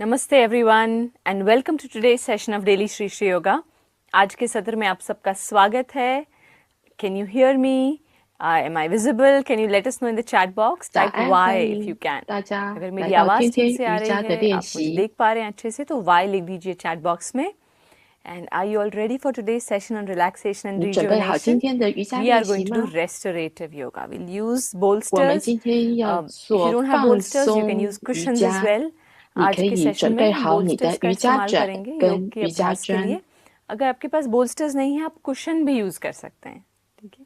नमस्ते everyone and welcome to today's session of daily Shri Shri yoga. आज के सत्र में आप सबका स्वागत है। Can you hear me? Am I visible? Can you let us know in the chat box? 早 type 安，欢 Y if 迎 you can. 大家 अगर 来 मेरी 到 आवाज़ 天 ठीक 天 से आ 瑜 रही 伽的 है, 练 आप मुझे 习。 देख पा रहे हैं अच्छे से, तो वाई लिख दीजिए चैट बॉक्स में। And are you all ready for today's session on relaxation and 你准备好今 rejuvenation? 天的瑜伽 We 练 are 习 going to do 吗？ restorative yoga. We'll use 我们 bolsters. 今天要 If you 做 don't have 放 bolsters, you can 松 use 瑜 cushions as 伽。 well. 你 आज 可 के 以 session 准备 में 好你 bolsters 的 का 瑜伽 इस्तेमाल 枕 करेंगे 跟 योग के 瑜伽 अभ्यास के 砖。 लिए। अगर आपके पास बोल्स्टर्स नहीं है, आप कुशन भी यूज कर सकते हैं। ठीक है।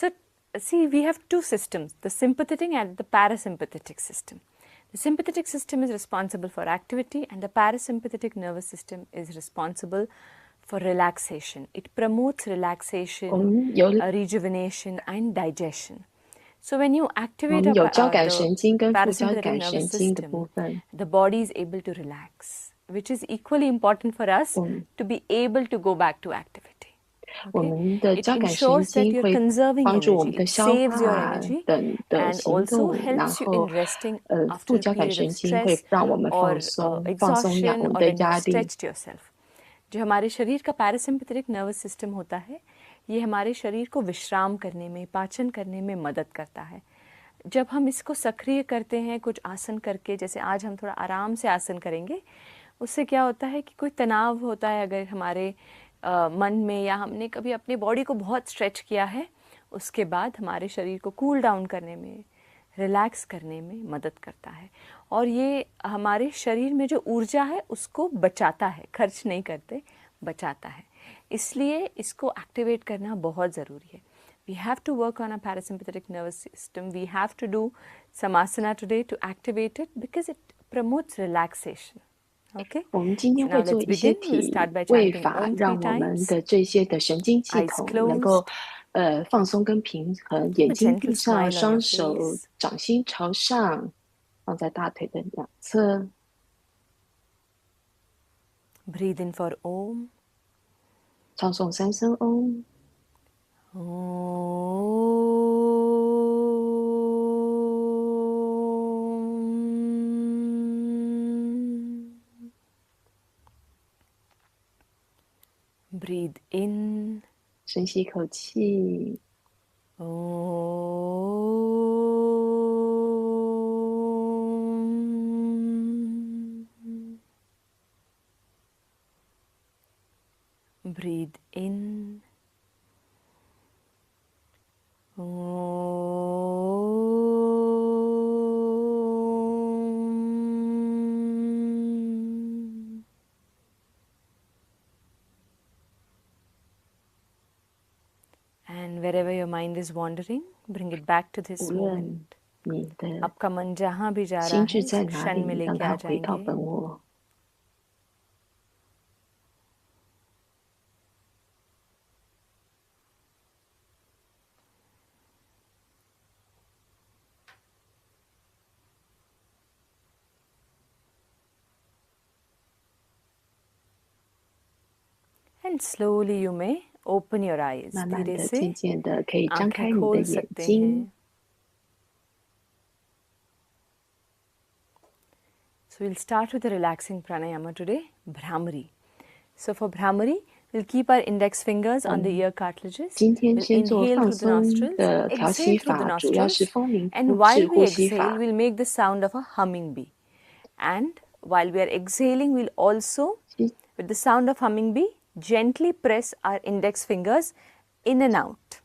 सो see, we have two systems, the sympathetic and the parasympathetic system. The sympathetic system is responsible for activity and the parasympathetic nervous system is responsible for relaxation. It promotes 我 relaxation, 们有 rejuvenation and digestion. So when you 我 activate 们有交感 the 神经跟副交 parasympathetic 感 nervous 神经的部 system, 分。 the body is able to relax, which is equally important for us 我们 to be able to go back to activity. 我 Okay? 们的 It 交感神 ensures that 经 you're 会 conserving 帮助我 energy, 们的 it 消 saves your 化 energy 等的 and 行 also 动，然 helps you in 后 resting 副 after a 交感 period 神 of 经会 stress 让我们 or 放松，放松我 exhaustion 们 or 的 when you've 压力。 stretched yourself. जो हमारे शरीर का parasympathetic nervous system होता है, ये हमारे शरीर को विश्राम करने में, पाचन करने में मदद करता है। जब हम इसको सक्रिय करते हैं कुछ आसन करके, जैसे आज हम थोड़ा आराम से आसन करेंगे, उससे क्या होता है कि कोई तनाव होता है अगर हमारे मन में, या हमने कभी अपनी बॉडी को बहुत स्ट्रेच किया है, उसके बाद हमारे शरीर को कूल डाउन करने में, रिलैक्स करने में मदद करता है। और ये हमारे शरीर में जो ऊर्जा है उसको बचाता है, खर्च नहीं करते, बचाता है। इसलिए इसको एक्टिवेट करना बहुत ज़रूरी है। We have to work on our parasympathetic nervous system. We have to do some asana today to activate it because it promotes relaxation. Okay? 我们今天 So 会 now 做 let's 一些 begin. We'll 体 start by 位 chanting 法， Om 3让我们 times. 的这些的神经系 Eyes 统能够 closed. 放松跟平衡， Keep 眼 a 睛 gentle 闭上， smile on 双 your 手 face. 掌心朝上，放在大腿的两侧。 Breathe in for Om. 唱诵3声嗡。 Breathe in. 深吸一口气， Breathe in. And wherever your mind is wandering, bring it back to this 无论 moment. 你的 आपका मन जहाँ भी जा रहा 心 है 智在 इस 哪 क्षण में 里，让 लेके आ 它回到 जाएंगे। 本我。 And slowly you may open your eyes. 慢慢 धीरे 的、 से 渐渐的，可以张 आंखें 开你的 खोल 眼 सकते 睛。 हैं। So we'll start with the relaxing pranayama today, Bhramari. So for Bhramari, we'll keep our index fingers on the ear cartilages. 今天 We'll 先做 inhale 放 through the 松 nostrils, 的调息 exhale through the 法，主要是 nostrils, 风铃 and 腹 while 式 we 呼吸 exhale, 法。 we'll make the sound of a humming bee. And while we are exhaling, we'll also, with the sound of humming bee, gently press our index fingers in and out.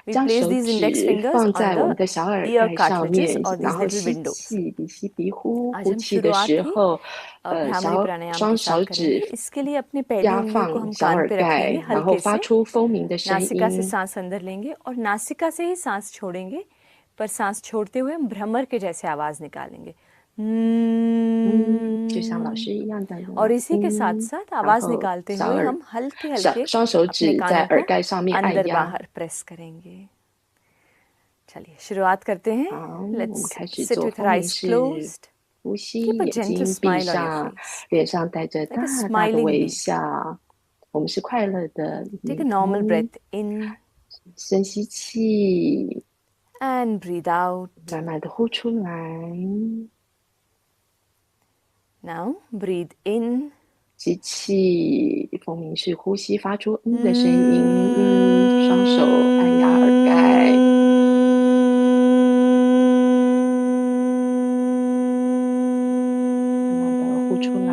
We 将 place 手 these index 指 fingers 放 on 在我们 the 的小耳 ear 盖上 cartilages 面， or 然 these 后 little 吸 windows. 气，鼻吸鼻呼， आज 呼 हम 气的 शुरुआत 时 ही 候， भ्रामरी प्राणायाम 双 के साथ 手 करेंगे। 指 इसके लिए अपने पहली 压 उंगलियों को 放 हम 小 कान 耳 पे रखेंगे 盖，然后 हल्के 发 से, 出风鸣的声 नासिका से 音。 सांस अंदर लेंगे और नासिका से ही सांस छोड़ेंगे, पर सांस छोड़ते हुए हम भ्रमर के जैसे आवाज निकालेंगे। 就像老师一样的 और इसी के साथ साथ 然 आवाज 后 निकालते 小 हुए 耳 हम हल्के हल्के 双手 अपने 指在 कानों 耳 को 盖上面按 अंदर 压。 बाहर प्रेस करेंगे। चलिए शुरुआत करते हैं। 好，我们 Let's 开始 sit 做 with our 风铃 eyes 式 closed. 呼吸， Keep a 眼 gentle 睛闭 smile on your 上， face, 脸上带着 like a 大大的 smiling 微 bee. 笑。我们是快乐的 Take 蜜 a normal 蜂。 breath in 深吸气， and breathe out. 慢慢的呼出来。Now breathe in. 吸气，风鸣式呼吸，发出的声音。双手按压耳盖。慢慢的呼出来。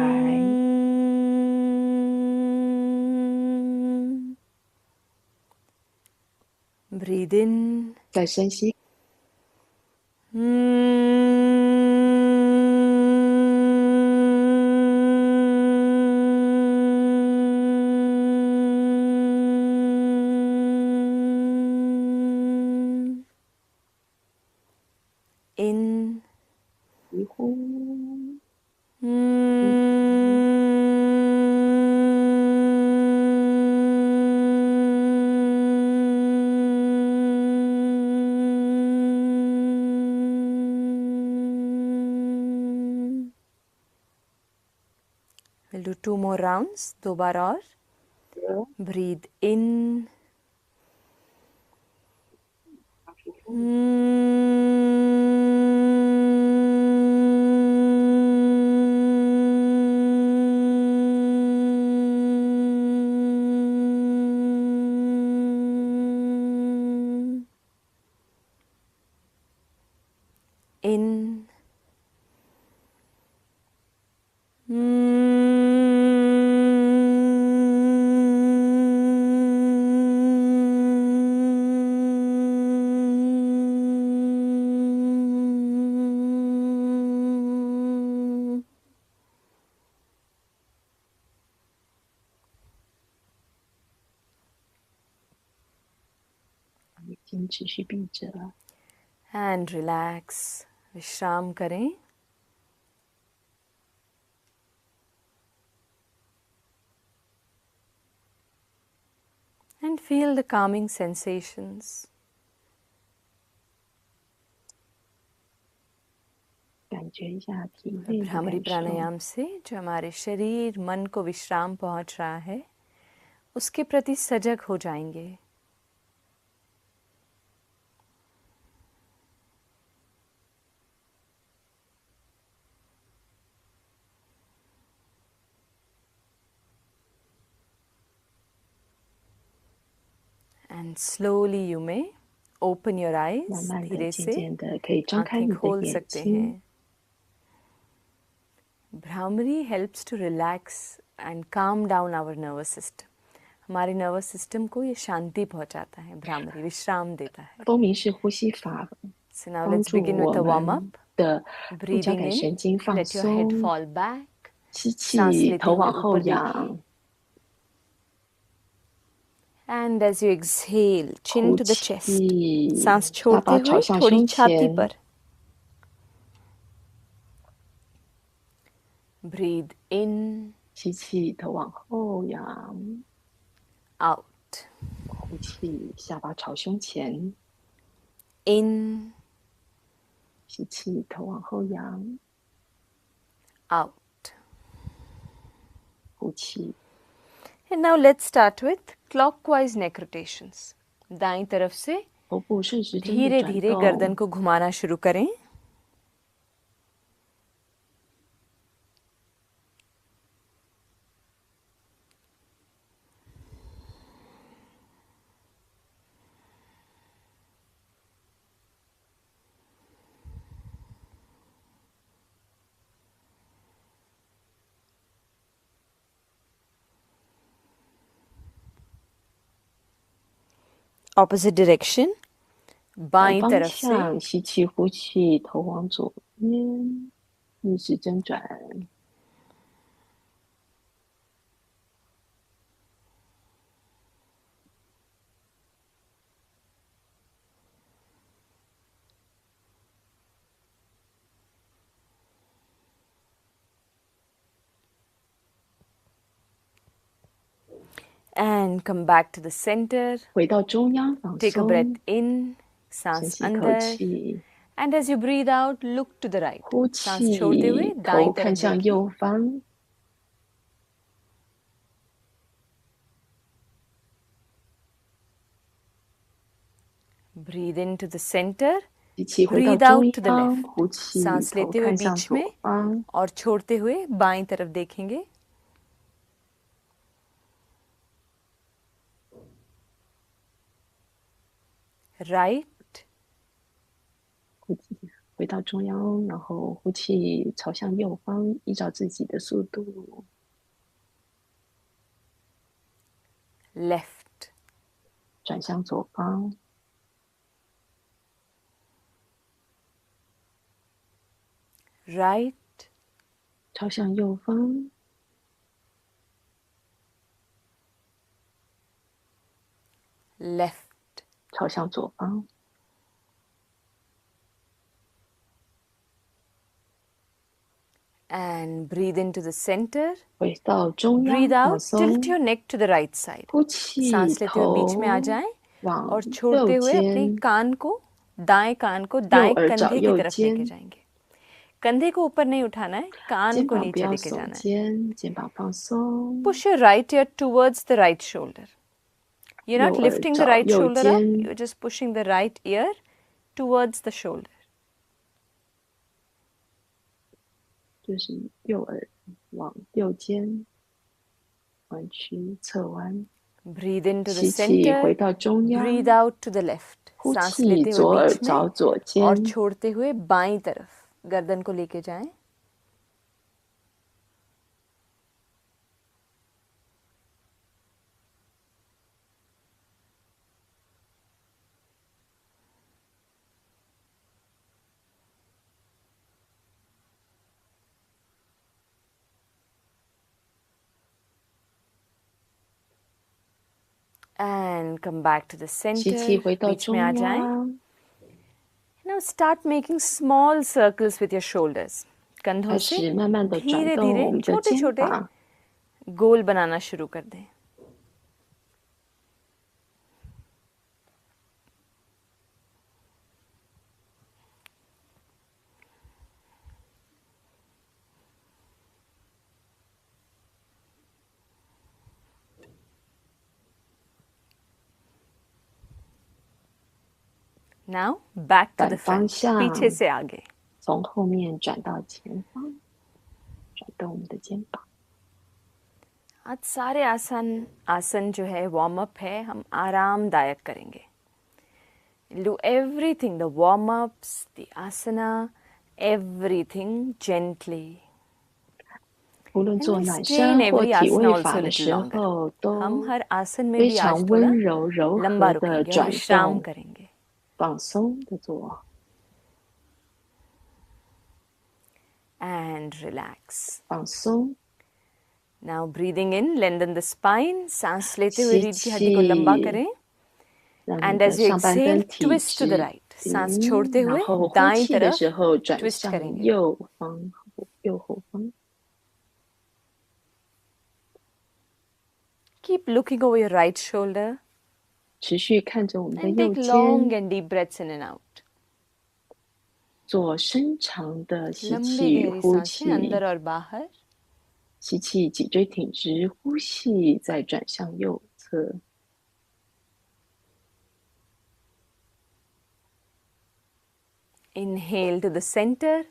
Breathe in. 再深吸。In. 一呼。We'll do 2 more rounds. 2 बार और. Breathe in. In.眼睛持续闭着。And relax. विश्राम करें. And feel the calming sensations. 感觉一下体内的 bhramari 感受。 प्राणायाम से जो हमारे शरीर मन को विश्राम पहुंच रहा है उसके प्रति सजग हो जाएंगे. And slowly you may open your eyes. 慢慢的、 धीरे渐 से 渐的可以张开 आंखें 你的 खोल 眼 सकते 睛。 हैं. Bhramari helps to relax and calm down our nervous system. हमारे नर्वस सिस्टम को ये शांति पहुंचाता है. भ्रामरी विश्राम देता है. 风鸣式呼吸法 So now 帮 let's 助 begin 我 with a warm 们 up. 的副交 Breathing 感 in, 神经放 let your head 松。 fall back. 吸 सांस 气， लेते 头 हुए 往后 ऊपर देखिए. 仰。 And as you exhale, 呼 chin to the chest. 气， सांस 下 छोड़ते 巴朝 हुए 向 थोड़ी 胸 छाती 前。 पर. Breathe in, 吸气，头往后仰。 out. 呼气，下巴朝胸前。 In, 吸气，头往后仰。 out. 呼气。 And now let's start with clockwise neck rotations. दाईं तरफ से 头部顺时针的 धीरे 转 धीरे गर्दन 动。 को घुमाना शुरू करें. Opposite direction. 反 बाईं 方 तरफ से 向，吸气，呼气，头往左边，逆时针转。 and come back to the center. 回到中央，放 Take a 松， breath in, 深 सांस 吸一口 अंदर. 气， And as you breathe out, look to the right. 呼 सांस छोड़ते हुए 气， दाईं 头看 तरफ 向 देखिए. 右方。 Breathe into the center 吸气回到 Breathe 中 out to the 央， left. 呼气 सांस 头 लेते हुए 看向 बीच 左 में 方， और छोड़ते हुए बाईं तरफ देखेंगे. Right. 呼气回到中央，然后呼气朝向右方，依照自己的速度。 Left. 转向左方， Right. 朝向右方， Left. 朝向左方， And breathe into the center. 回到中央 Breathe 放 out. 松， Tilt your neck to the right side. 呼气 सांस लेते हुए बीच 头 में आ जाएं 往 और 右 छोड़ते हुए अपने 肩， कान को दाएं耳找 कंधे की 右 तरफ लेके 肩， जाएंगे. कंधे को ऊपर नहीं उठाना है, कान 肩 को 膀不 नीचे 要 लेके 耸 जाना है. 肩，肩膀放松， Push your right ear towards the right shoulder. You're not 右耳 lifting the 找 right 右 shoulder up, 肩， you're just pushing the right ear towards the shoulder. 就是右耳往右肩弯曲侧弯， Breathe into the 吸气回 center, 到中央， breathe out to the left. 呼 सांस 气 लेते हुए 左耳 बीच 找 में 左 और 肩， छोड़ते हुए बाईं तरफ गर्दन को लेके जाएं. And come back to the 吸气 center, 回到 बीच 中 में आ जाएं. 央， Now start making small circles with your shoulders. 开 कंधों से 始慢慢的转 धीरे 动 धीरे 我们的 छोटे 肩 छोटे 膀， गोल बनाना शुरू कर दें. Now back to the 反方 front. 向， पीछे से आगे. 从后面转到前方，转动我们的肩膀。 आज सारे आसन जो है वार्म अप है, हम आरामदायक करेंगे. Do everything, the warm ups, the asana, everything gently. 无论做 And we 暖 stay 身 in 或 every 体 asana 位 also 法 a 的 little 时 longer. 候， हम 都 हर आसन में 非 भी आज 常 थोड़ा 温柔柔 लंबा 和的 रुकेंगे और 转 विश्राम 动， करेंगे. 放松的做， And relax. 放松。 Now breathing in, lengthen the spine. सांस लेते हुए 吸 रीढ़ की हड्डी को लंबा 气， करें. 让你 And 的 as you 上半 exhale, 身体 twist to the 直 right. सांस छोड़ते 挺，然 हुए 后呼 दाईं 气的 तरफ 时候转 twist 向 करेंगे. 右方、右后方。 Keep looking over your right shoulder 持续看着我们的 and 右 take long 肩， and deep breaths in and out. 做深长的吸 लंबी 气与 गहरी 呼 सांसें 气。 अंदर और बाहर. 吸气，脊椎挺直；呼气，再转向右侧。 Inhale to the center,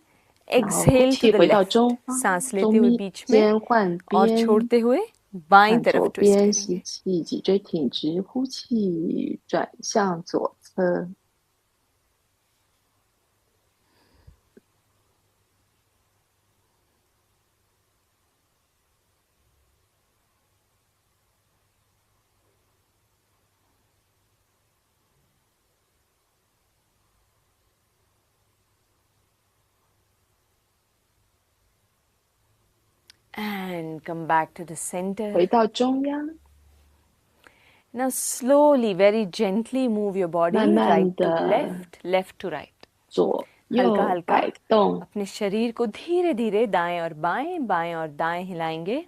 然后呼 exhale to 气 the 回到 left. 中方， सांस 中 लेते हुए 间 बीच में 换 और 边， छोड़ते हुए बाईं 看 तरफ 左 twist 边，吸 करेंगे. 气，脊椎挺直；呼气，转向左侧。 And come back to the center. 回到中央， Now slowly, very gently move your body 慢慢 right to 地 left, left to right. 左 हल्का 右 हल्का 摆动， अपने शरीर को धीरे धीरे दाएं और दाएं हिलाएंगे.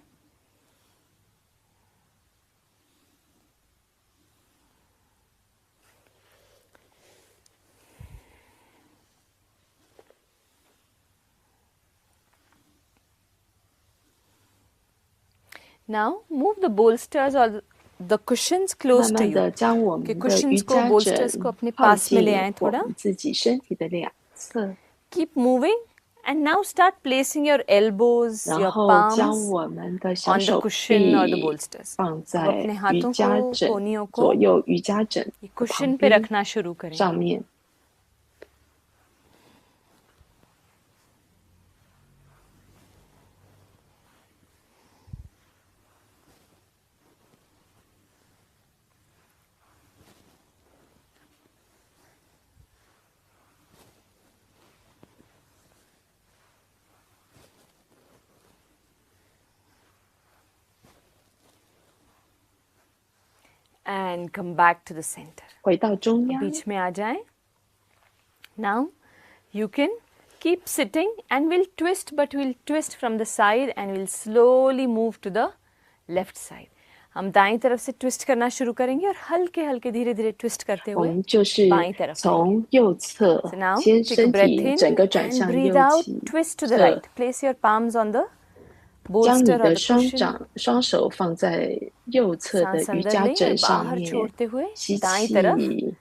Now move the bolsters or the cushions 慢 close to 慢 you. 的将我 कि 们的 cushions 瑜 को 伽 bolsters 枕 को अपने 靠 पास में ले 近 आएं 我 थोड़ा. 们自己身体的两侧， Keep moving and now start placing your elbows, 然 your 后将 palms 我们的小 on the 手 cushion or the 臂 bolsters. 放 अब 在 अपने 瑜 हाथों 伽 को 枕 कोहनियों 左 को 右瑜伽枕 ये 的旁 cushion पे 边 रखना शुरू करें. 上面。And come back to the center. 回到中央， बीच में आ जाएं. Now you can keep sitting and we'll twist, but we'll twist from the side and we'll slowly move to the left side. हम दाईं तरफ से ट्विस्ट करना शुरू करेंगे और हल्के हल्के धीरे धीरे ट्विस्ट करते 我 हुए 们就是 बाईं तरफ. 从右侧 So now 先 take a 身 breath 体 in 整个转 and 向 breathe 右 out. 侧， Twist to the right. Place your palms on the 将你 bolster or 的 the 双 cushion. 掌、双手放在右侧的 सांस 瑜 अंदर 伽 लें 枕 और 上 बाहर 面， छोड़ते हुए 吸 दाईं तरफ 气，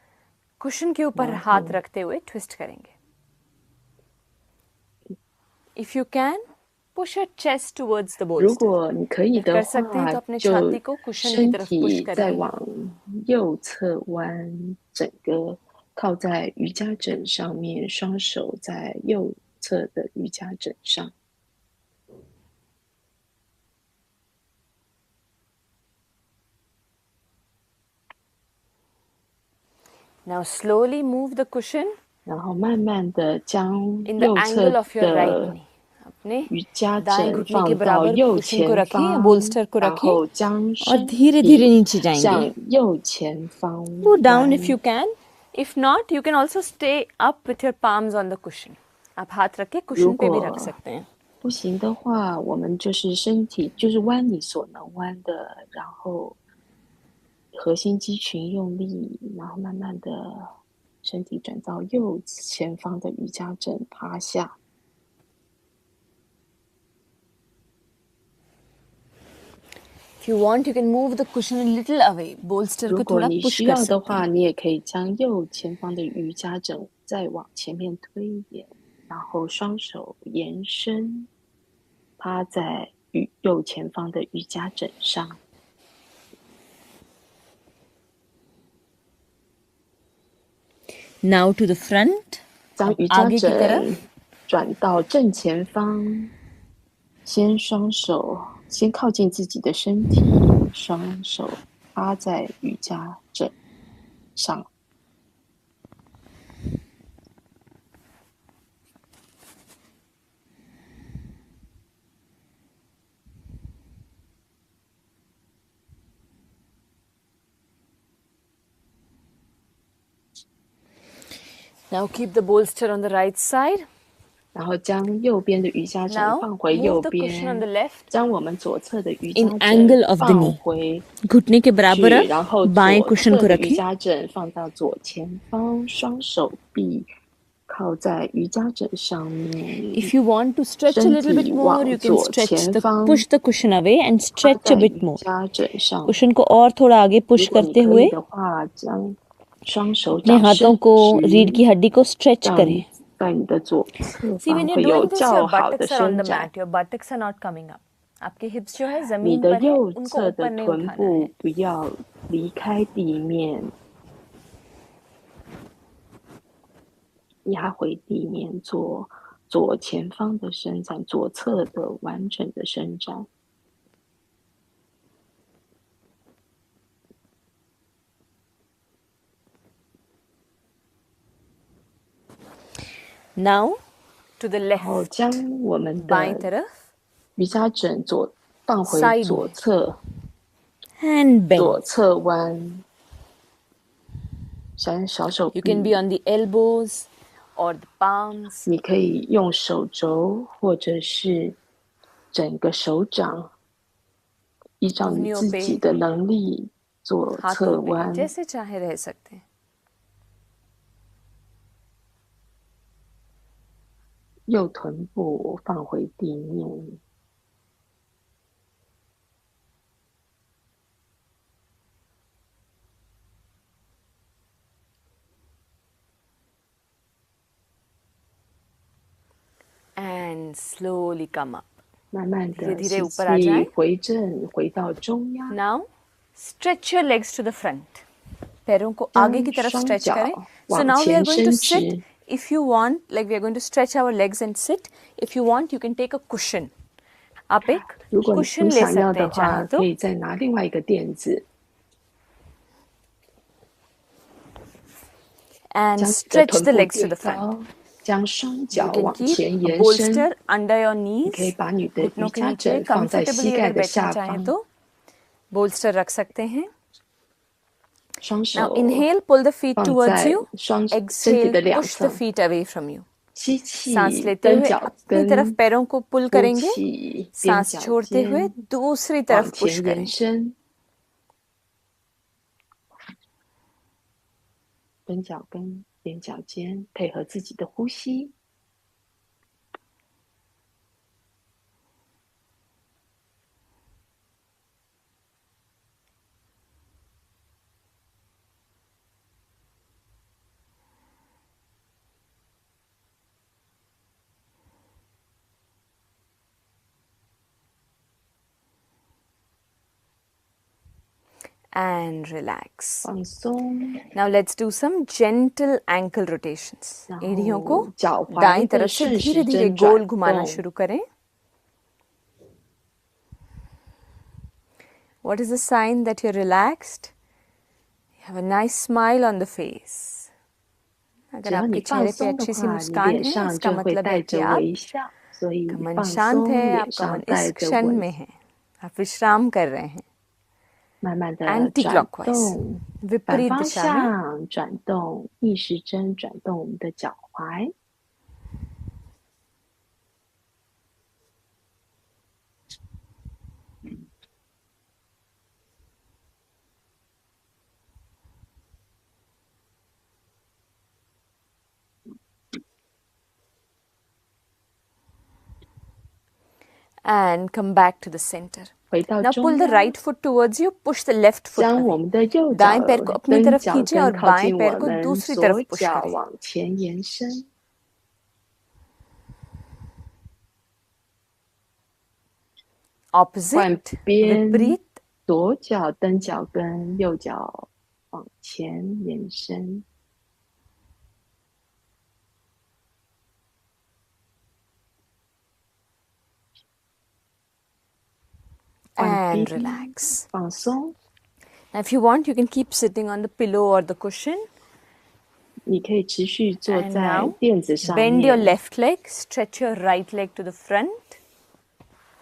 कुशन के ऊपर हाँ, हाथ हाँ। रखते हुए ट्विस्ट करेंगे. If you can, push your chest towards the 如 bolster. 果你可以 अगर 的 कर सकते हैं 话 तो，अपने 就 छाती को कुशन की 身 तरफ पुश 体再 करिए. 往右侧弯，整个靠在瑜伽枕上面，双手在右侧的瑜伽枕上。 Now slowly move the cushion 然后慢慢的将 in the 右 angle 侧 of your right 的 knee. अपने 瑜伽 दाएं 枕 घुटने के 放到 बराबर 右 कुशन को 前 रखें या 方， bolster को 然 रखें 后将 और 身 धीरे धीरे 体 नीचे जाएंगे. 向右前方 Go down if 弯 you can. If not, you can also stay up with your palms on the cushion. आप हाथ रख के 如 कुशन पे भी 果 रख सकते हैं. 不行的话，我们就是身体就是弯你所能弯的，然后核心肌群用力，然后慢慢的身体转到右前方的瑜伽枕趴下。 If you want, you can move the cushion a little away. Bolster 如 को 果 थोड़ा 你 push 需 कर 要的 सकते 话， हैं. 你也可以将右前方的瑜伽枕再往前面推一点，然后双手延伸，趴在右前方的瑜伽枕上。 Now to the front. 将瑜伽 आगे की 枕 तरफ 转到正前方，先双手先靠近自己的身体，双手趴在瑜伽枕上。 Now keep the bolster on the right side. 然后将右边的瑜伽枕 Now 放回右 move the cushion on the 边， left. 将我们左侧的瑜伽 In angle 枕 of the 放 knee. 回 घुटने के 去， बराबर 然后 बाएं 左 कुशन 侧 को 的瑜 रखें. 伽枕放到左前方，双手臂靠在瑜伽枕上面。 If you want to stretch a 身 little bit 体 more, 往 you can 左 stretch 前 the 方 push the cushion away and 趴 stretch a 在 bit 瑜 more. 伽枕上。 cushion को और थोड़ा आगे 如 पुश 果你 करते 可 हुए 以的话，将双手 अपने 掌 हाथों 伸 को रीढ़ 直， की हड्डी को stretch 让 करें. 在你的左侧 See, 方 when you're 会有 doing this, 较 your 好的 buttocks are on 伸 the 展。 mat. Your buttocks are not coming up. आपके hips जो है 你 जमीन 的 पर है, 右 उनको 侧的 ऊपर नहीं 臀 उठाना 部 है. 不要离开地面，压回地面，做左前方的伸展，左侧的完整的伸展。 Now to the 然后 left. 将我们 बाएं 的 तरफ 瑜伽枕放回 Side 左侧， and bend. 左侧弯，小手 You can 臂 be，on the elbows or the palms. 你可以用手肘或者是整个手掌，依照你自己的能力做侧 हाथों पे 弯。 जैसे चाहे रह सकते हैं. 右臀部放回地面， And slowly come up. 慢慢的 धीरे-धीरे 吸 ऊपर आ जाएं।气，回正，回到中央。 Now stretch your legs to the front. पैरों को आगे की तरफ stretch करें. So now we are going to sit. If you want, like we are going to stretch our legs and sit. If you want, you can take a cushion. आप एक cushion ले सकते हैं चाहे तो. 可以再拿另外一个垫子。 And stretch the legs to the front. 将双脚 You 往 can 前 keep a 延伸。 bolster under your 你 knees. 可以把你的瑜 घुटनों के 伽 नीचे 枕放在膝 comfortably 盖 अगर 的 बैठना 下 चाहें 方， तो bolster रख सकते हैं. 双 Now 手 inhale, pull the feet 放 towards 在 you. 身体 Exhale, 的两 push the 侧。 feet away from you. 吸气， सांस लेते 跟 हुए 脚 अपनी 跟 तरफ पैरों को पुल 呼 करेंगे. 气，踮 सांस 脚 छोड़ते हुए 尖 दूसरी 往 तरफ पुश 前 करें. 延伸，跟脚跟踮脚尖，配合自己的呼吸。 And relax. 放松， Now let's do some gentle ankle rotations. 然 एड़ियों को 后脚踝 दाईं 的 तरफ से 顺时 धीरे-धीरे 针 गोल 转 घुमाना 动， शुरू करें. What is the sign that you're relaxed? You have a nice smile on the face. 只 अगर 要 आपके 你放 चेहरे पे 松的 अच्छी सी 话，你 मुस्कान 脸 है, 上 इसका 就会 मतलब है 带 कि 着 आप 微笑，所以 का 你 मन 放 शांत 松， है, 脸 आपका 上 मन 带 इस 着 क्षण 微 में है. आप विश्राम कर रहे हैं. 慢慢的 Anti 转 clockwise. 动，反 विपरीत 方 दिशा में. 向转动，逆时针转动我们的脚踝。 And come back to the center. 回到 Now 中 pull the 央， right foot towards you, push the left foot 将我 away. 们的右脚 दाएं पैर को अपनी 跟 तरफ 脚 खींचें 跟 और 靠 बाएं 近 पैर 我 को 们 दूसरी 左 तरफ पुश 脚 करें. 往前延伸。 Opposite, 换边， विपरीत. 左脚蹬脚跟，右脚往前延伸。 And relax. 放松， Now if you want, you can keep sitting on the pillow or the cushion. 你可以持续坐 And 在 now 垫子上 bend your 面， left leg, stretch your right leg to the front.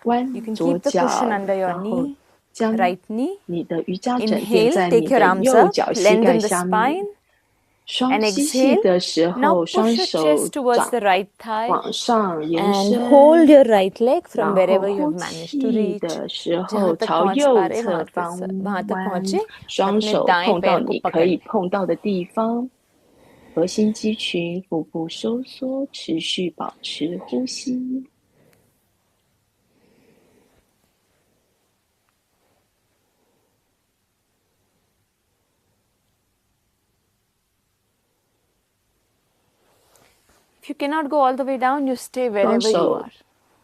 弯 You can 左 keep the 脚， cushion under your 然后 knee, 将 right knee. 你的瑜伽枕垫 Inhale, 在你 take your 的 arms 右 up, 脚膝盖 lengthen the 下面。 spine. 双 And 吸气 exhale. 的时 Now 候， push 双 your 手 chest towards the 掌 right thigh 往上延 and 伸， hold your right leg from 然 wherever 后 you 呼 have managed to 气 reach. 的时 जहाँ 候 तक 朝 पहुँच 右 पा रहे 侧 वहाँ 方 तक 弯， पहुँचे. 双 अपने 手 दाएं 碰到 पैर को 你 पकड़ 可以 लें. 碰到的地方，核心肌群，腹部收缩，持续保持呼吸。 If you cannot go all the way down, you stay 双 wherever you 手 are.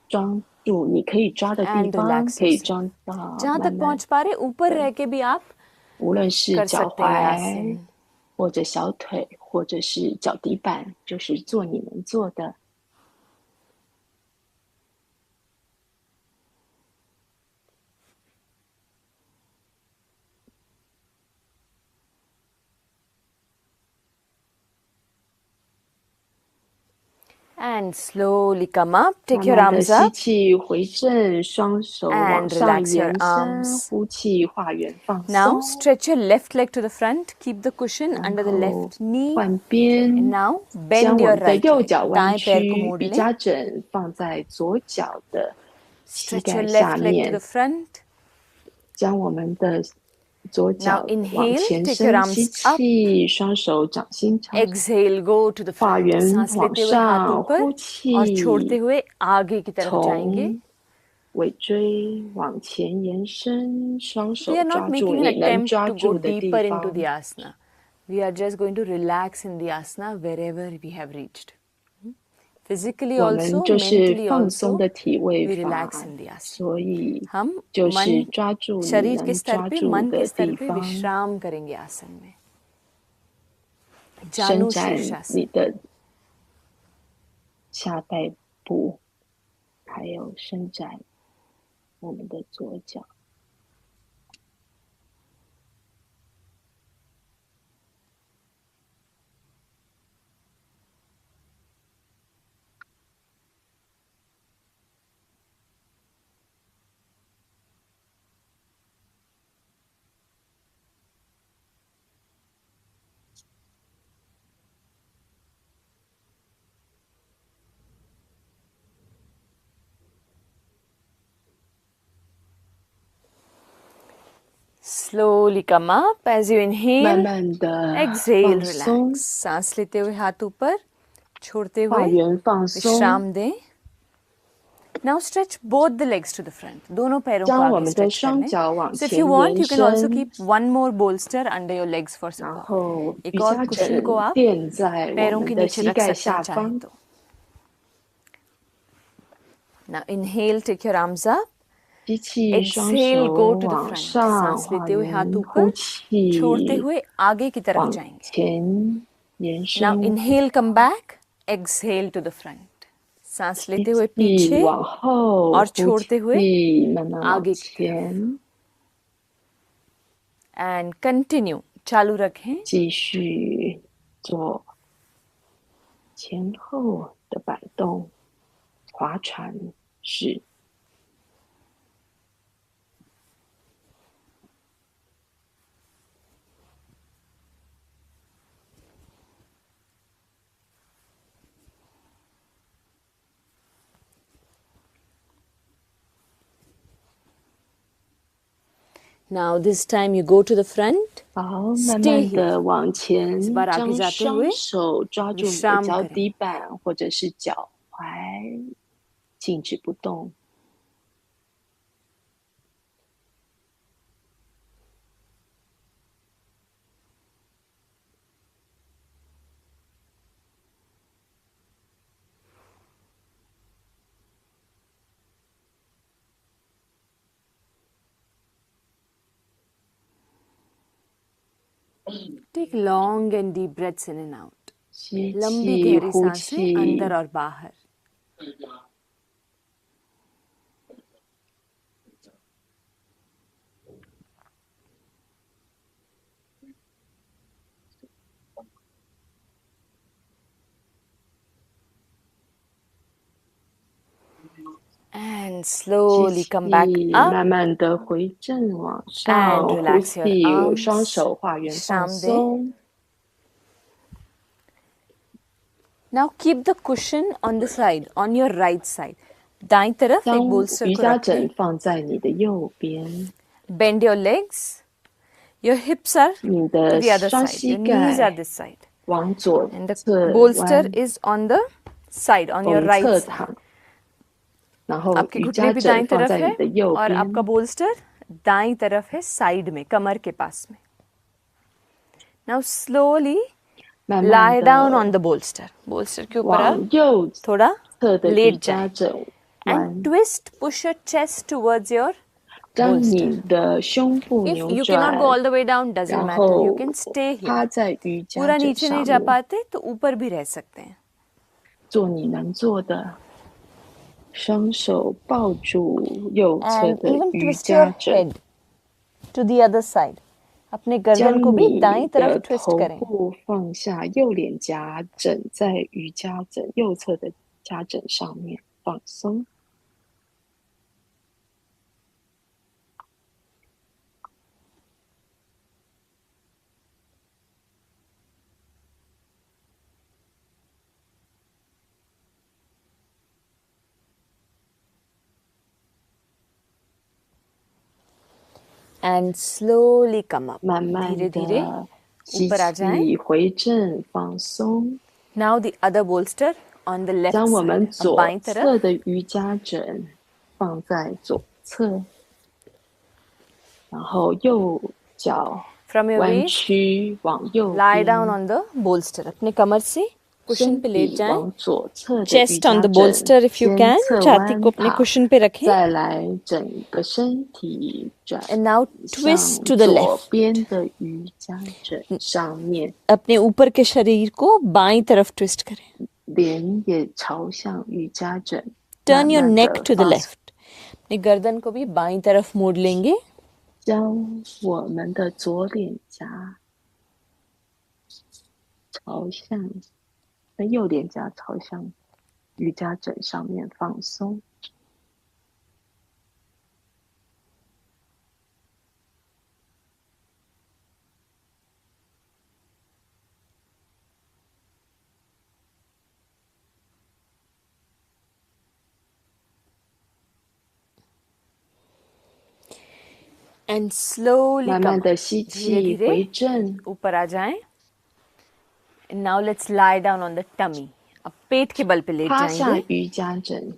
抓住你可以抓的地 And 方， relax 可以 yourself. 抓到 जहाँ 慢 तक 慢， पहुँच पा रहे ऊपर रह के भी आप 无论是 कर 脚 सकते हैं 踝 आसन. 或者小腿，或者是脚底板，就是做你能做的。 And slowly come up, take 慢 your 慢的 arms 吸 up 气回正，双手 and 往上 relax your 延伸， arms. 呼气画圆放 Now 松， stretch your left leg to the front, keep the cushion 然 under the 后 left knee. 换 And 边， now 将 bend 我 your 们的 right 右 leg. 脚弯 दाएं पैर को 曲， मोड़ 瑜 लें. 伽枕放在左脚的膝 Stretch your 盖下 left leg to 面 the，front. 将我们的左 Now 脚往 inhale, 前 take your 伸，吸 arms up. 气，双手掌心朝 Exhale, go to the 画 front. 圆 सांस 往 लेते हुए हाथ 上， ऊपर 呼 और छोड़ते 气， हुए आगे की तरफ जाएंगे. 从尾椎往前延伸，双手 We are 抓 not 住 making an 你能 attempt 抓 to go 住的地 deeper into 方。 the asana. We are just going to relax in the asana wherever we have reached. physically 我 also, 们就是 mentally 放松 also 的体 we 位法， relax in the asana. 所以 हम 就是 मन 抓住你 शरीर के 能 स्तर 抓 पे 住 मन के 的 स्तर 地 पे 方， विश्राम करेंगे आसन में. 伸 जानु 展 शीर्षासन. 你的下背部，还有伸展我们的左脚。Slowly come up as you 慢 inhale. 慢的 Exhale, 放松， relax. सांस लेते हुए हाथ ऊपर, छोड़ते 画 हुए 圆放松。 विश्राम दें. Now stretch both the legs to the front. दोनों पैरों को 将我 आगे 们的 stretch कर 双 लें. 脚往 So if 前 you want, 延 you can also 伸， keep one more bolster under your legs for 然 support. 后 एक 瑜 और 伽 cushion 枕 को आप 垫在我 पैरों 们 के 的 नीचे 膝 रख 盖 सकते 下 हैं चाहे 方。 तो. Now inhale, take your arms up. 吸气，双 Exhale, 手 go to the 往 front. 上 सांस 画 लेते हुए हाथ 圆， ऊपर, 呼气， छोड़ते हुए आगे की तरफ 往 जाएंगे. 前延 Now 伸。 inhale, come back. Exhale to the front. सांस 吸 लेते हुए 气 पीछे 往后， और 呼 छोड़ते हुए 气，慢慢往 आगे की तरफ. 前， And continue. चालू रखें. 继续做前后的摆动，划船式。Now this time you go to the front. 好，慢慢的往前， इस बार आगे 将 जाते हुए 双手抓住你的 विश्राम 脚 करें. 底板或者是脚踝，静止不动。 Take long and deep breaths in and out. 吸 लंबी 气， गहरी 呼 सांसें 气， अंदर और बाहर. And 吸 slowly 气 come back， up 慢慢的回正往 and 上，呼 relax your 气， arms. 双手画圆放 विश्राम दें. 松。 Now keep the cushion on the side, on your right side. दाईं तरफ एक 将 bolster 瑜 को 伽 रखें. 枕放在你的右边， Bend your legs. Your hips are 你 to 的 the other 双 side. 膝 Your knees are 盖 this side. 往左 And the 侧 bolster 弯， is on the side, on 往 your right 侧 side. 躺，然后 आपके 瑜 घुटने 伽 भी 枕 दाईं 放 तरफ 在 है 你的右 और 边， आपका बोल्स्टर दाईं तरफ है साइड में, कमर के पास में. Now slowly 慢 lie 慢 down 的 on the bolster. Bolster के ऊपर आप 往右 थोड़ा 侧的瑜 लेट 伽 जाएं. 枕 And 弯， twist, push your chest towards your 将 bolster. 你的胸部 If 扭 you 转 cannot go all the way down, doesn't 然 matter. You 后 can stay here. 趴在瑜伽 पूरा 枕 नीचे 上 नहीं जा 面， पाते तो ऊपर भी रह सकते हैं. 做你能做的，双手抱住右侧 And 的 even 瑜 twist 伽 your 枕， head to the other side. अपने गर्दन 将 को भी 你 दाईं 的 तरफ twist 头 करें. 部放下，右脸颊枕在瑜伽枕右侧的家枕上面，放松。And slowly come up. 慢慢 धीरे-धीरे 的吸 ऊपर आ जाएं. 气，回正，放松。 Now the other bolster on the left 将我 side. 们 अब 左 बाईं तरफ. 侧的瑜伽枕放在左侧，然后右脚 From your 弯 waist, 曲往右 lie down 边， on the bolster. अपने कमर से कुशन पे लेट जाएं,往左侧的瑜 chest 伽 on the 枕， bolster if you 先 can, 侧 छाती को 弯 अपने 躺， कुशन पे रखें, 再来整个身体转 and now 向 twist to the 左 left. 边的瑜伽枕上面， अपने ऊपर के शरीर को बाईं तरफ ट्विस्ट करें. 脸也朝向瑜伽枕， Turn 慢 your 慢 neck 的 to the 放 left. अपनी गर्दन को भी बाईं तरफ मोड़ लेंगे. 将我们的左脸颊朝向，右脸颊朝向瑜伽枕上面放松。And slowly 慢 come 慢 up. 的吸 धीरे 气，回 धीरे 正， ऊपर आ जाएं. And now let's lie down on the tummy. अब पेट के बल पे लेट 趴下 जाएंगे. 瑜伽枕，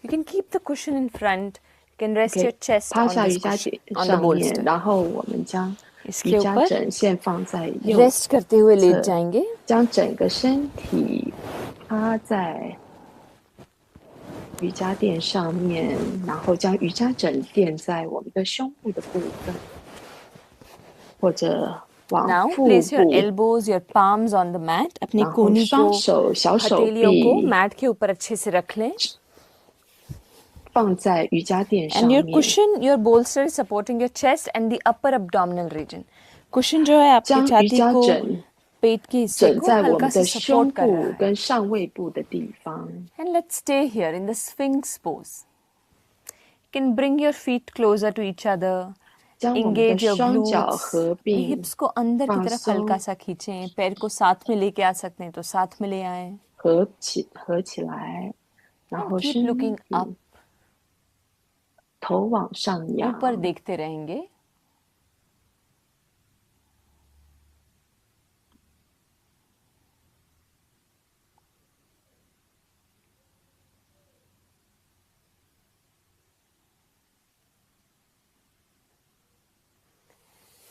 You can keep the cushion in front. You can rest 可 your 以 chest 趴 on 下 this 瑜伽 cushion, 垫 on the 上面， bolster. 然后我们将 इसके 瑜伽 ऊपर 枕先放在右 रेस्ट करते हुए लेट 侧， जाएंगे. 将整个身体趴在瑜伽垫上面，然后将瑜伽枕垫在我们的胸部的部分，或者往 Now 腹 place your 部， elbows, your palms on the mat. अपनी 然后 कोहनी 双 को, 手、小手 हथेलियों को 臂 मैट के ऊपर अच्छे से रख लें. 放在瑜伽垫 And 上 your 面， cushion, your bolster is supporting your chest and the upper abdominal region. Cushion जो है आपकी 将瑜 छाती 伽 को, 枕 पेट के हिस्से 枕 को 在我 हल्का 们 सा 的胸 support कर रहा 部 है. 跟上胃部的地方。 And let's stay here in the Sphinx pose. You can bring your feet closer to each other. 将我们的 Engage your 双脚 glutes. 合 अपने 并， hips को अंदर की 放 तरफ 松 हल्का सा खींचें. पैर को साथ में लेके आ सकते हैं तो साथ में ले आएं. 合起来，然 And 后 keep 身 looking 体 up. 头往上 ऊपर 扬， देखते रहेंगे.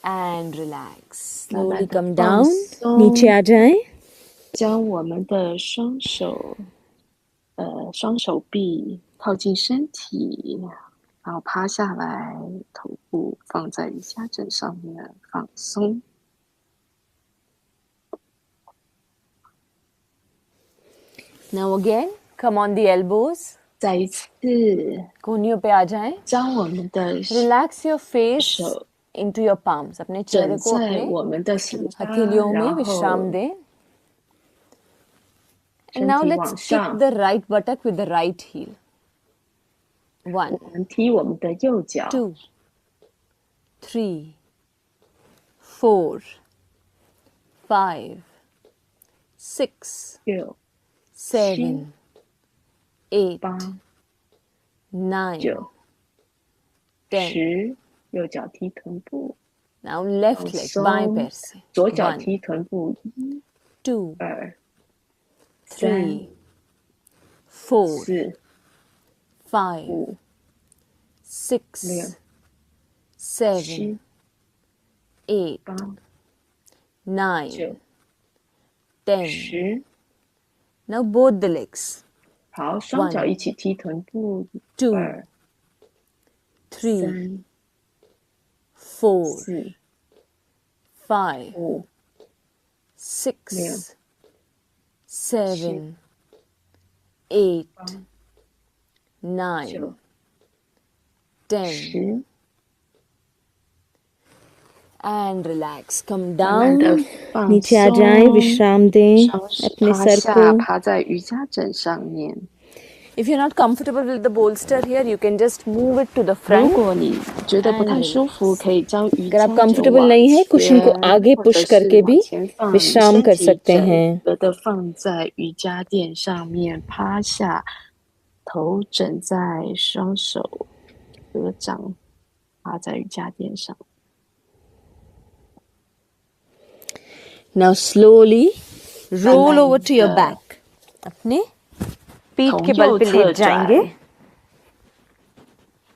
And relax. Slowly come down. नीचे आ जाएं. 将我们的双手臂靠近身体，然后趴下来，头部放在瑜伽枕上面放松。 Now again, come on the elbows. 再一次 कोहनियों पे आ जाएं. 将我们的 Relax your face 手 into your palms. अपने 枕 चेहरे को 在 अपने 我们的下巴， हथेलियों में 然 विश्राम 后 दें. 身 And now 体 let's 往 kick 上， the right buttock with the right heel. 1, 我们踢我们的右脚， 2, 3, 4, 5, 6, 六、 7, 8, 八、 9, 九、 10. 10，右脚踢臀部， Now left leg, 放松 बाएं पैर से. 左脚 1, 踢臀部， 2, 2、 3, 4, 4、 5, 5、 6, 6、 7, 7、 8, 8、 9, 9、 10. 10。 Now both the legs. 好，双脚一起踢臀部， 2, 2、 3, 3、 4, 4、 5, 5、 6, 7, 8, 9, 9、 10. 10。 And relax. Come 慢慢的 down. 放 नीचे आ जाएं, 松， विश्राम दें 双手 अपने 趴 सर 下， को. 趴在瑜伽枕上面。 If you're not comfortable with the bolster here, you can just move it to the 如 front. 果你觉得不太舒服，可以将瑜 अगर 伽 आप 枕 comfortable 往 नहीं है, कुशन को 前， आगे 或者 push 是 करके 往 भी 前放， विश्राम 身 कर 体 सकते 整 हैं. 个的放在瑜伽垫上面，趴下，头枕在双手合掌，趴在瑜伽垫上。 Now slowly roll over to your 慢慢地 back. अपने पीठ 从 के बल 右 पे 侧 लेट जाएंगे.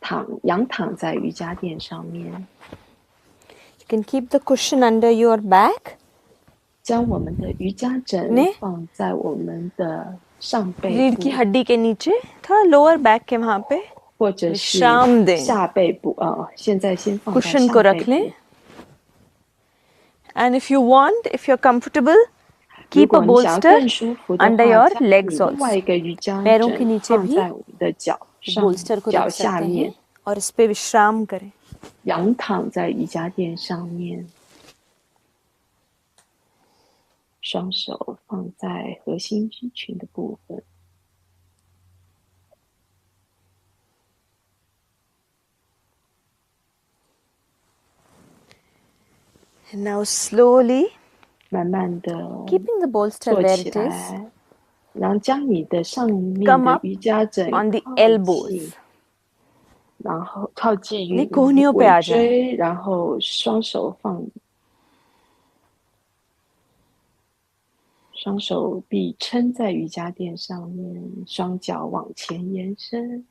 转，仰躺在瑜伽垫上面。 You can keep the cushion under your back. 将我们的瑜伽枕放在我们的上背部 रीढ़ की हड्डी के नीचे, थोड़ा लोअर बैक के वहां पे 或者是 विश्राम दें. 下背部现在先放在 कुशन 下 को 背 रख लें. 部。 And if you want, if you're comfortable, 如 keep 果 a 你想要 bolster 更舒服的 under 话， your 将你 legs 另外 also. 一个瑜伽 पैरों के 枕 नीचे 放 भी 在我们的脚上 बोल्स्टर को 脚 रख 下 सकते 面 हैं，और इस पे विश्राम करें. 仰躺在瑜伽垫上面，双手放在核心肌群的部分。 And now slowly 慢慢的 keeping the bolster 坐 where 起 it is, 来，然后将你的上面 come 的 up 瑜伽枕 on the 靠 elbows. 近，然后靠近于 अपने कोहनियों पे 尾 आ जाएं. 椎，然后双手臂撑在瑜伽垫上面，双脚往前延伸，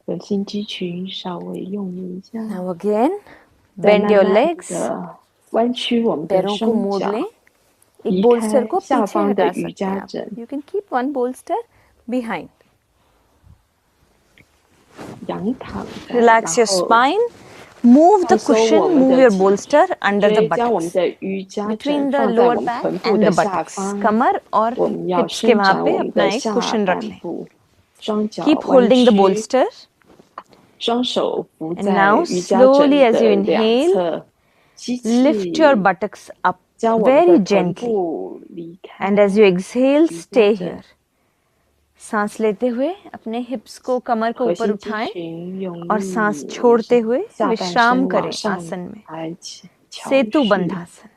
核心肌群稍微用力一下。 Now again, 再 bend 慢 your 慢 legs, 的弯曲我们的 पैरों को 双 मोड़ 脚， लें. एक 离 bolster 开 को 下 पीछे 方的 हटा 瑜 सकते 伽 हैं आप. 枕， You can keep one bolster behind. 仰躺在， Relax your 然后 spine. Move the 放松我 cushion, 们 move 的 your 脊 bolster under the 椎，将我们 buttocks. 的瑜伽枕 Between the 放在 lower 我们 back 臀部 and 的 the 下 buttocks. 方。 कमर और 我们要 hips के 伸 वहां 展 पे 我们 अपना 的 एक 下 cushion रख 半 लें. 部，双脚 Keep 弯 holding the 曲， bolster. 双手扶 And 在 now 瑜伽枕 slowly as you 的两 inhale, 侧，吸 lift your 气， buttocks up 将我们 very 的臀 gently. 部离开 And as you exhale, 瑜伽 stay 枕 here. सांस लेते हुए अपने हिप्स को, कमर को 核 ऊपर 心肌 उठाएं 群用 और 力， सांस छोड़ते हुए 下半 विश्राम 身 करें 往上 आसन में. 抬起，翘 सेतु 序。 बंधासन.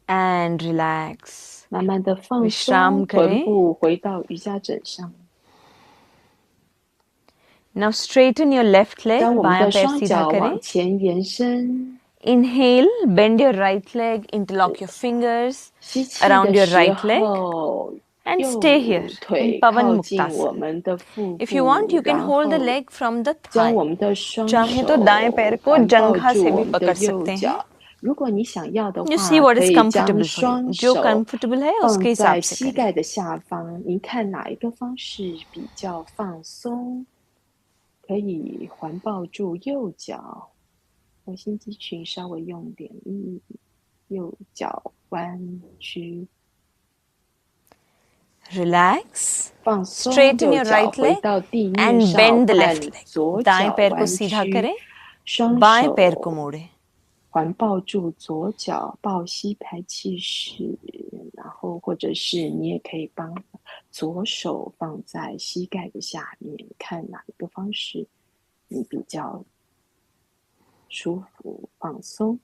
And relax. 慢慢的放 विश्राम 松臀 करें. 部，回到瑜伽枕上。 Now straighten your left leg, 将我们 बायां 的 पैर 双 सीधा 脚 करें. 往前延伸， Inhale, bend your right leg, interlock your fingers 吸气 around 的 your 时 right leg 候， and 右 stay here in 腿 Pavan 靠近我 Muktasan. 们的腹 If you want, 部， you can 然 hold the 后 leg from the 将 thigh. 我们的双 चाहे 手 तो दाएं पैर को 环抱 जंघा 住 से 我 भी 们的 पकड़ 右 सकते हैं. 脚。如果你想要的 You see 话， what 可 is 以将 comfortable for you. 双 जो 手 comfortable है 放 उसके 在 हिसाब से 膝 करें. 盖的下方。您看哪一个方式比较放松？可以环抱住右脚，核心肌群稍微用点力，右脚弯曲， Relax. 放松 Straighten 右 your 脚 right 回 leg 到地面 and 上， bend the 换 left leg. 左 दाएं 脚 पैर को 弯 सीधा 曲， करें, 双 बाएं पैर को 手 मोड़ें. 环抱住左脚，抱膝排气式，然后或者是你也可以帮左手放在膝盖的下面，看哪一个方式你比较舒服放松。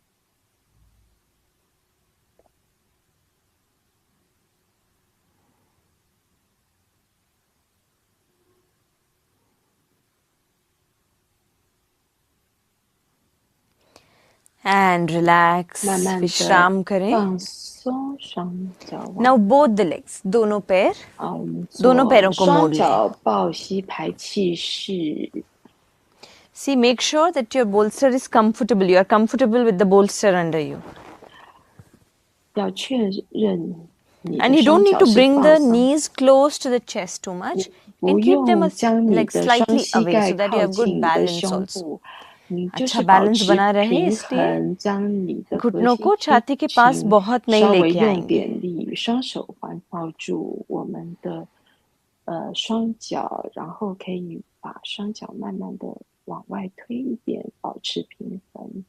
And relax. 慢慢 विश्राम 的 करें. 放松双脚往 Now both the legs, दोनों पैर, 我们 दोनों 做 पैरों को 双 मोड़ लें. 脚抱膝排气式， See, make sure that your bolster is comfortable. You are comfortable with the bolster under you. 要确认你 And 的 you 双 don't need 脚 to 是 bring 放 the 松。 knees close to the chest too much. 不 And keep them 用将你 like 的双 slightly 膝 away 盖 so that you 靠 have 近 good 你的 balance 胸 also. 部，你就 अच्छा 是保 balance 持 बना रहे, 平 इसलिए 衡，将你的核 घुटनों 心 को छाती के 肌 पास 群 बहुत नहीं 稍微 लेके 用 आएंगे. 点力，双手环抱住我们的双脚，然后可以把双脚慢慢的往外推一点，保持平衡。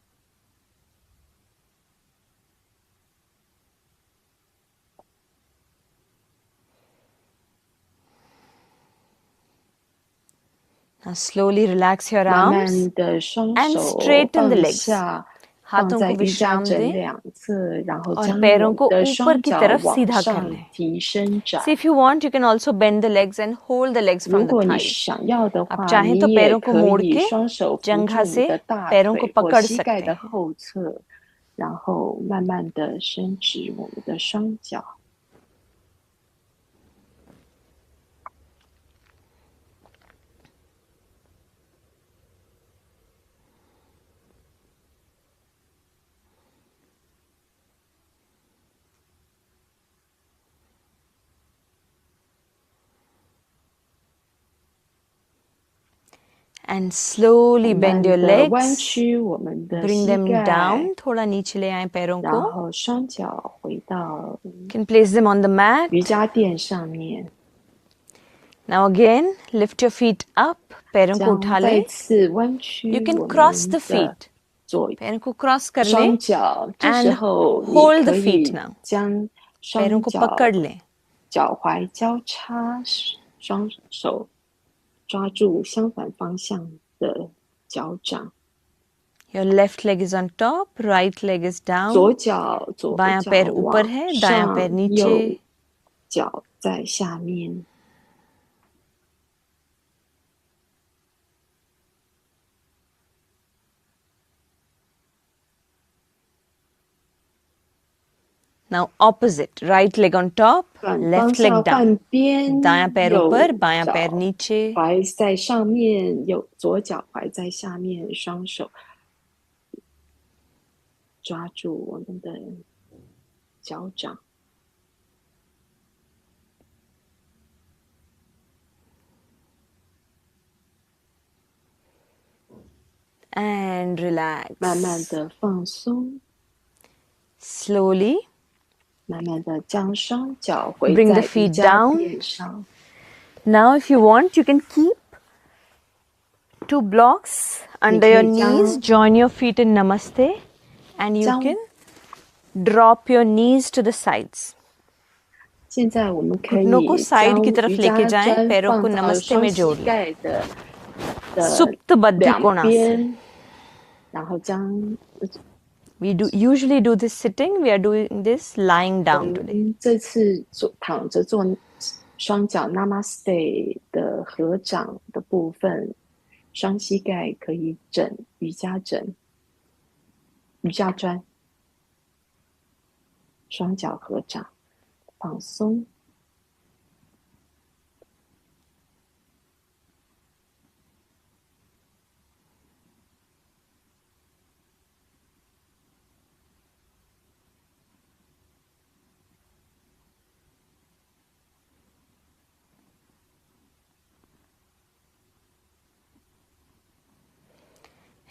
Now slowly relax your 慢 arms 慢的双 and 手 straighten the 放 legs. 下，放 हाथों 在 को 瑜伽 विश्राम 枕 दें 两侧，然后 और 将我 पैरों 们 को 的 ऊपर 双 की 脚 तरफ 往 सीधा कर 上 लें. 提伸展。 See, if you want, you can also bend the legs and hold the legs 如 from the 果你 thighs. 想要的 आप 话， चाहें तो 你也 पैरों को 可 मोड़ 以 के 双手扶住 जंघा 你 से 的大 पैरों को 腿或 पकड़ 膝盖 सकते 的 हैं. 后侧，然后慢慢的伸直我们的双脚。And slowly bend your 弯 legs. 曲我们的 Bring 膝 them 盖， down. थोड़ा नीचे ले आएं पैरों 然 को. 后双脚回到 You can place them on the mat. 瑜伽垫上面， Now again, lift your feet up. पैरों को 将 उठा 再 लें. 次弯曲 You can 我 cross 们 the 的 feet. 左 पैरों को cross कर 双 लें 脚。这时 and 候你 hold the 可 feet 以 now. 将 पैरों 双 को 脚 पकड़ लें. 脚踝交叉，双手抓住相反方向的脚掌。 Your left leg is on top, right leg is 左 down. 脚 बायां पैर ऊपर 往 है, दायां 上， पैर 右 नीचे. 脚在下面。 Now opposite, right leg on top, 反方 left 向 leg down. 换边， दायां पैर 右 ऊपर, बायां 脚 पैर नीचे. 踝在上面，左脚踝在下面，双手抓住我们的脚掌。 And relax. 慢慢的放松， Slowly 慢慢的将双脚回 bring the 在瑜 feet 伽 down. 垫上。 Now if you want, you can keep 2 blocks under your knees. Join your feet in Namaste and you can drop your knees to the sides. 现在我们可以 घुटनों को side 将 की तरफ 瑜 लेके 伽 जाएं, 砖 पैरों को 放到 नमस्ते 双 में 膝 जोड़ लें. 盖的 सुप्त 两 बद्धिकोणासन. 边，然后将 We usually do this sitting. We are doing this lying 我 down today. 们这次躺着做双脚 Namaste 的合掌的部分，双膝盖可以枕瑜伽枕、瑜伽砖，双脚合掌，放松。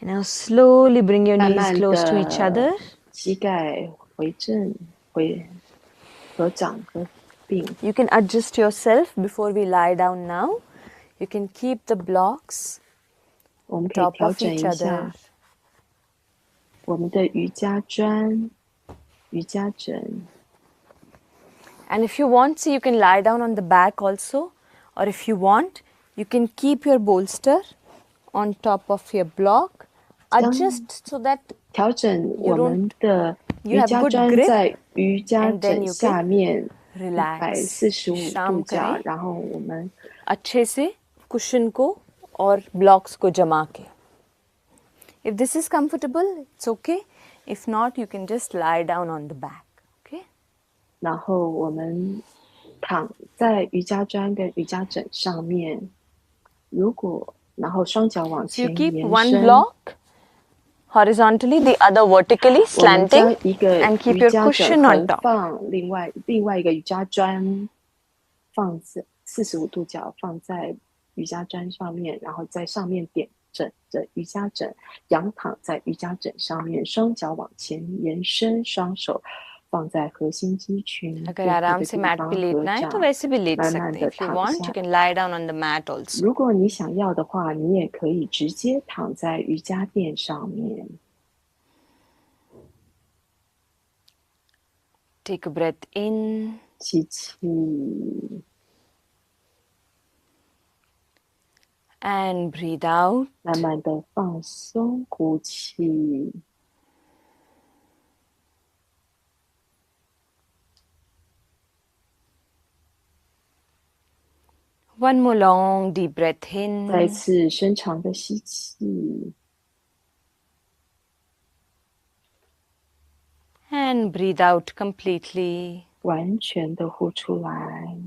And now slowly bring your 慢 knees 慢 close to each 的 other. 膝盖回正，合掌合并。 You can adjust yourself before we lie down now. You can keep the blocks 我们可以 top 调 of 整 each 一下 other. 我们的瑜伽砖、瑜伽枕。 And if you want, so you can lie down on the back also. Or if you want, you can keep your bolster on top of your block. Adjust so that 调整我们的 you 瑜 have 伽 good 砖 grip 在瑜伽 and then 枕 you 下 can 面 relax. 145 विश्राम 度角， करें 然后我们 अच्छे से cushion को और blocks को जमा के. If this is comfortable, it's okay. If not, you can just lie down on the back. Okay? 然后我们躺在瑜伽砖跟瑜伽枕上面，然后双脚往 So you 前 keep 延 one 伸， block horizontally, the other vertically 我们将 slanting, 一个 and keep 瑜 your 伽 cushion 枕 on 横 top. 放，另外一个瑜伽砖放在45度角放在瑜伽砖上面，然后在上面点枕着瑜伽枕，仰躺在瑜伽枕上面，双脚往前延伸，双手放在核心肌群 अगर 背部 आराम 的 से 地 mat 方 पे 合 लेटना है तो 掌。 वैसे भी late 慢 सकते 慢 हैं. 的 If you 躺 want, 下 you can lie down on the mat also. 如果你想要的话，你也可以直接躺在瑜伽垫上面。 Take a breath in 吸气， and breathe out. 慢慢的放松，呼气。 One more long deep breath 再 in 次深长的吸气， And breathe out completely. 完全的呼出来。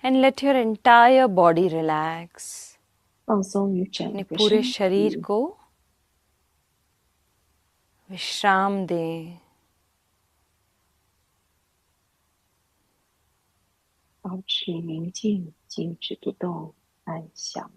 And let your entire body relax. 放松你整 अपने 个 पूरे 身 शरीर 体， को विश्राम दें. 保持宁静，静止不动，安详。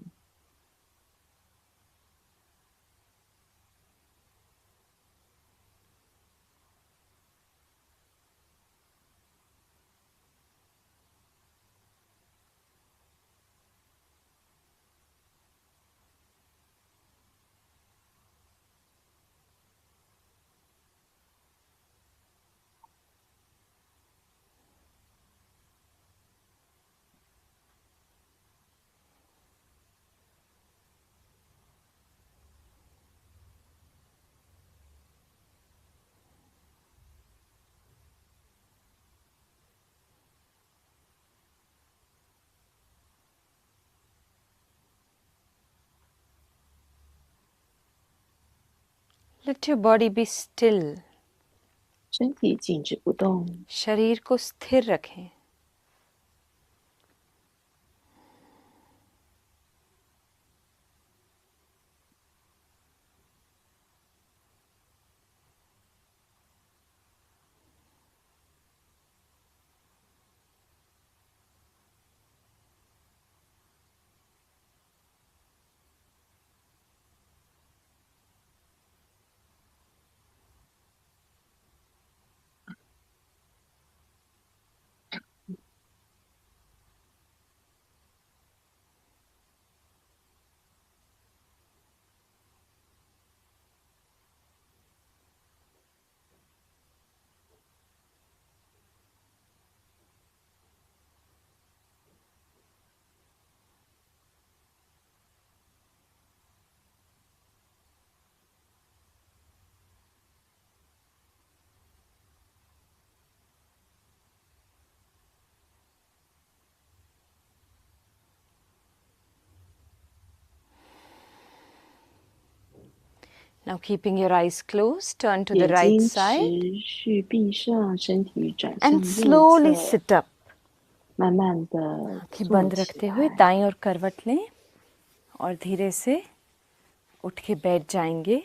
Let your body be still. 身体静止不动， शरीर को स्थिर रखें. Now keeping your eyes closed, turn to the 眼 right 睛 side 持续闭上，身体转向 and 右 slowly 侧， sit up. 慢慢的 आंखें 坐 बंद 起 रखते हुए 来， दाईं ओर करवट लें और धीरे से उठ के बैठ जाएंगे.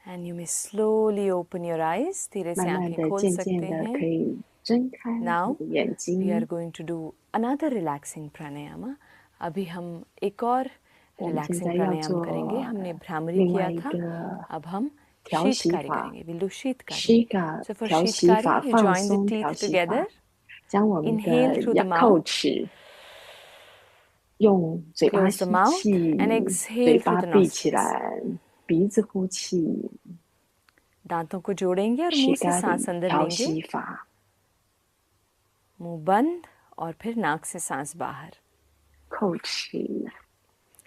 And you may slowly open your eyes. धीरे से 慢慢 आंखें 的、 खोल 渐 सकते 渐的 हैं. 可以睁开你 Now 的眼 we are 睛。 going to do another relaxing pranayama. अभी हम एक और 我们现 relaxing 在要 प्राणायाम 做 करेंगे. हमने भ्रामरी 另 किया 外一 था. 个 अब हम 调息 शीतकारी 法 करेंगे. We'll do Sheetkari. ，Shika So for 调息 Sheetkari, 法， you 放 join the 松调 teeth 息 together. 法，将我们 Inhale 的 through the 扣 mouth. 齿用嘴巴 Close the 吸 mouth 气， and 嘴 exhale 巴 through the 闭起 nostrils. 来，鼻子呼气。 दांतों को जोड़ेंगे और मुंह से सांस Shikari अंदर 调 लेंगे. 息法， मुंह बंद और फिर नाक से सांस बाहर. 扣齿，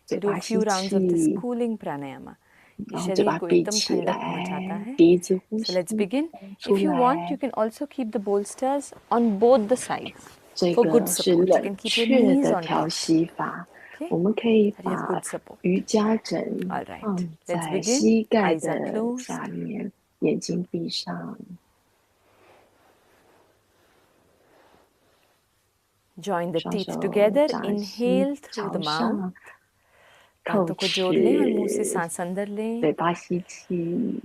嘴 Do 巴 a 吸 few rounds of this 气， cooling pranayama. ये 然后嘴 शरीर 巴 को 闭 एकदम 起 ठंडक 来， पहुंचाता है. 鼻子呼 So 吸 let's begin. 出 If you want, you 来。 can also keep the bolsters on both the sides 这 for good 个是 support. You 冷 can keep your 却 knees 的 on 调 top. 息法， Okay? 我们可以 That you have 把 good support. 瑜伽枕 All right. 放 Let's 在 begin. 膝盖 Eyes are 的 closed. 下面，眼睛闭上。 Join the 双 teeth 手 together. 掌心 Inhale through the 朝 mouth. 上，扣 दांतों को जोड़ लें और मुंह से 齿， सांस अंदर लें. 嘴巴吸气，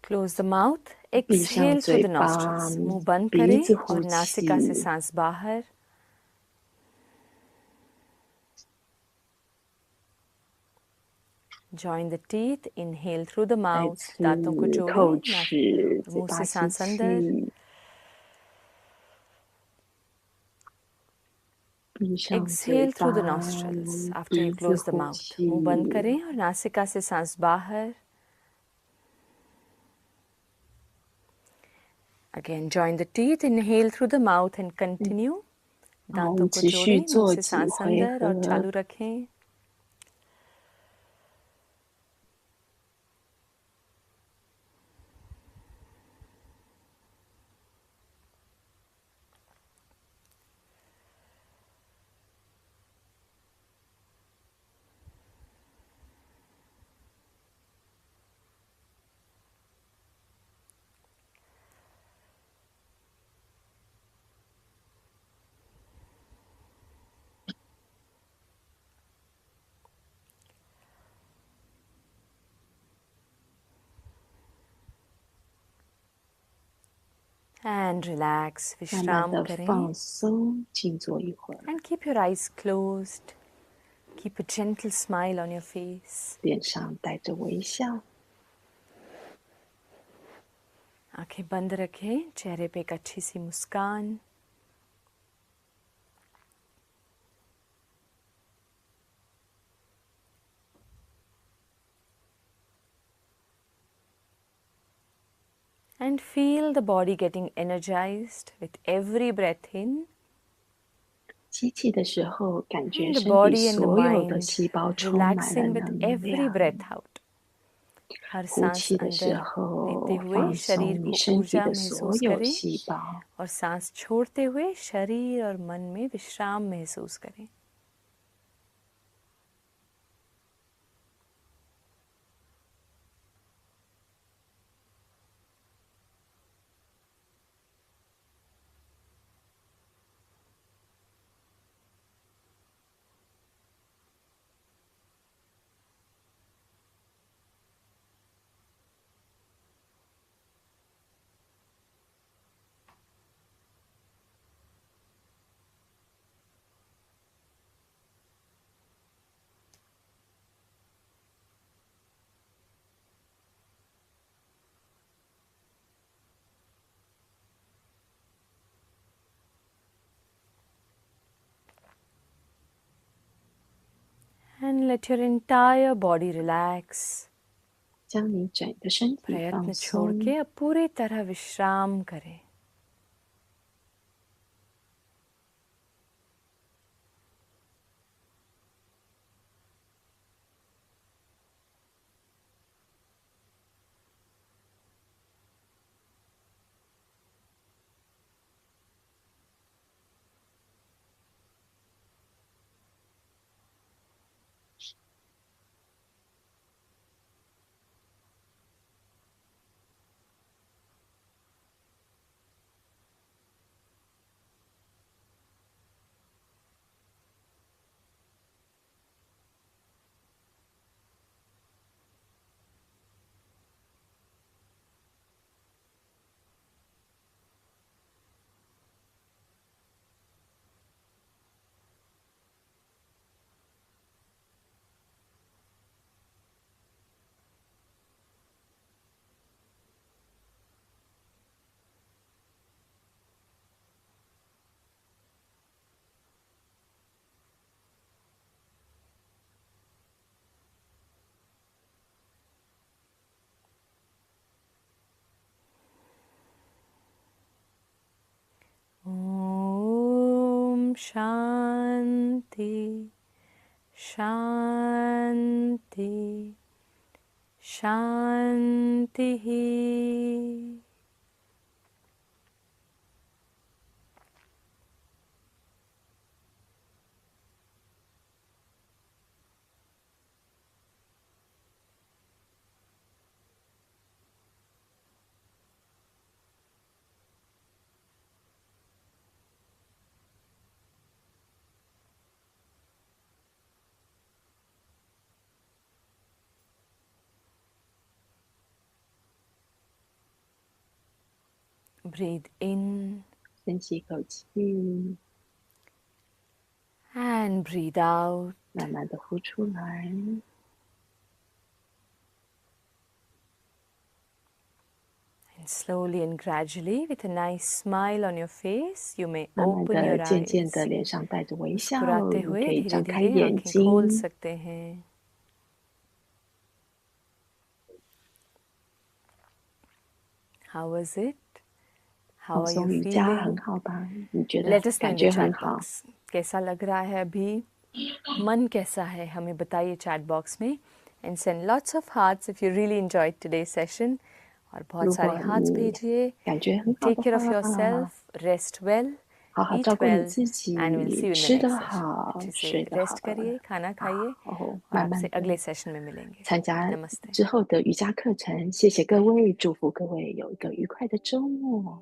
Close the mouth. 闭上 Exhale through 嘴 the 巴， nostrils. मुंह बंद 鼻 करें 子呼 और नासिका से 气。 सांस बाहर. Join the teeth. Inhale through the 再 mouth. 次 दांतों को 扣 जोड़ें. 齿，嘴 मुंह 巴 से 吸 सांस अंदर. 气，闭上嘴 Exhale 巴 through the nostrils after you 鼻子 close the 呼 mouth. 气。 मुंह बंद करें और नासिका से सांस बाहर. Again, join the teeth. Inhale through the mouth and continue. 然后我 दांतों 们 को 持续 जोड़ें, मुंह 做 से 几 सांस 回 अंदर और 合， चालू रखें. And relax, 慢慢 विश्राम 的 करें. 放松，静坐一会儿， And keep your eyes closed. Keep a gentle smile on your face. 脸上带着微笑， आंखें बंद रखें, चेहरे पे एक अच्छी सी मुस्कान. And feel the body getting energized with every breath in. 吸气的时候，感觉 And the 身体 body and the 所有的 mind 细胞充满了 relaxing with 能 every 量。 breath out. हर 呼 सांस 气的时 अंदर लेते 候， हुए 放 शरीर 松你 को 身体 ऊर्जा 的所 महसूस 有 करें 细胞， और सांस छोड़ते हुए शरीर और मन में विश्राम महसूस करें. And let your entire body relax. 将你整个身体 प्रयत्न 放 छोड़ 松， के अब पूरी तरह विश्राम करें. Om Shanti Shanti Shanti. Breathe in 深吸一口气， and breathe out. 慢慢的呼出来。 And slowly and gradually, with a nice smile on your face, you may 慢慢 open 的、 your 渐渐 eyes. 的，脸上带着微笑， मुस्कुराते 你 हुए 可以 धीरे 张开 धीरे 眼 आंखें खोल 睛。 सकते हैं. How was it? How 放 are you 松瑜伽很 feeling? 好吧？你觉得 Let us know 感 in the 觉很 chat 好？ box. कैसा लग रहा है अभी? मन कैसा है? हमें बताइए chat box में. And send lots of hearts if you really enjoyed today's session. और बहुत 如 सारे 果 hearts 你 भेजिए. 感觉很好 Take 的 care 话， of yourself. Rest well. 好好 Eat 照顾你 well. 自 And we'll 己， see you in the 吃得 next session. 好， अच्छे से 睡得 rest 好， करिए, खाना खाइए. 然后 और 慢 आपसे 慢的 अगले session में मिलेंगे. 参加 Namaste. 之后的瑜伽课程。谢谢各位，祝福各位有一个愉快的周末。